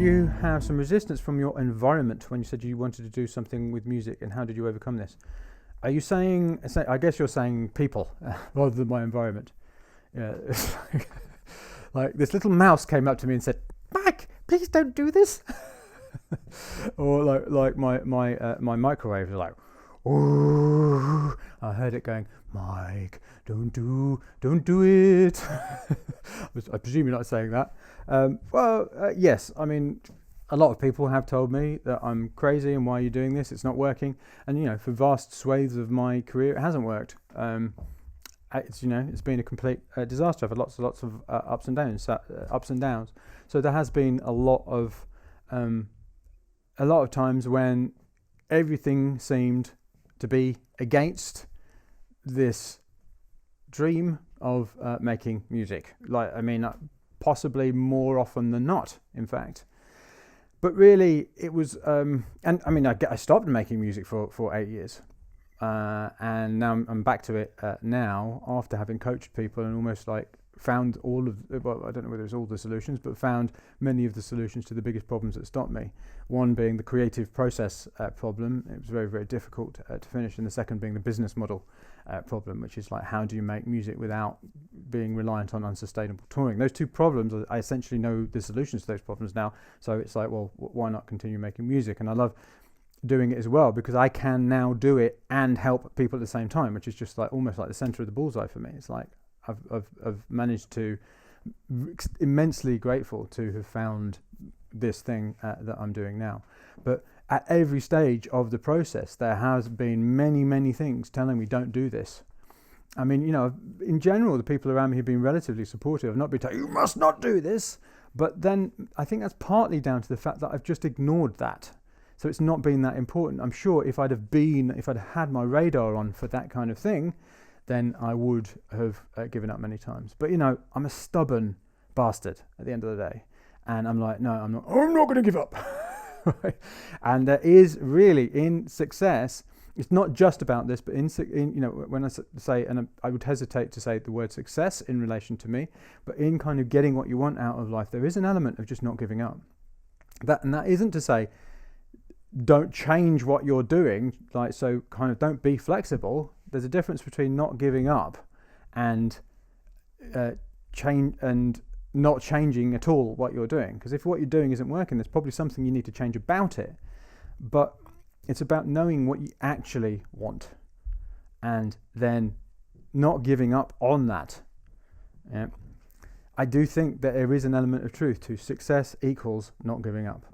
you have some resistance from your environment when you said you wanted to do something with music, and how did you overcome this? Are you saying, I guess you're saying people rather than my environment. Yeah, it's like this little mouse came up to me and said, "Mike, please don't do this." Or like my microwave was like, "Ooh," I heard it going, "Mike, don't do it." I presume you're not saying that. Yes, I mean, a lot of people have told me that I'm crazy and why are you doing this? It's not working. And for vast swathes of my career, it hasn't worked. It's been a complete disaster. I've had lots of ups and downs. So there has been a lot of times when everything seemed to be against this dream of making music. Possibly more often than not, in fact. But really, it was, I stopped making music for 8 years. And now I'm back to it now, after having coached people and almost found I don't know whether it's all the solutions, but found many of the solutions to the biggest problems that stopped me. One being the creative process problem. It was very, very difficult to finish. And the second being the business model problem, which is how do you make music without being reliant on unsustainable touring? Those two problems, I essentially know the solutions to those problems now. So it's why not continue making music? And I love doing it as well because I can now do it and help people at the same time, which is just almost like the center of the bullseye for me. It's I've managed to, immensely grateful to have found this thing that I'm doing now. But at every stage of the process, there has been many, many things telling me don't do this. I mean, in general, the people around me have been relatively supportive. I've not been telling you must not do this. But then I think that's partly down to the fact that I've just ignored that. So it's not been that important. I'm sure if I'd had my radar on for that kind of thing, then I would have given up many times. But I'm a stubborn bastard at the end of the day, and I'm like, no, I'm not going to give up. Right? And there is really in success. It's not just about this, but when I say, and I would hesitate to say the word success in relation to me, but in kind of getting what you want out of life, there is an element of just not giving up. That isn't to say don't change what you're doing, don't be flexible. There's a difference between not giving up and change and not changing at all what you're doing. Because if what you're doing isn't working, there's probably something you need to change about it. But it's about knowing what you actually want and then not giving up on that. Yeah. I do think that there is an element of truth to success equals not giving up.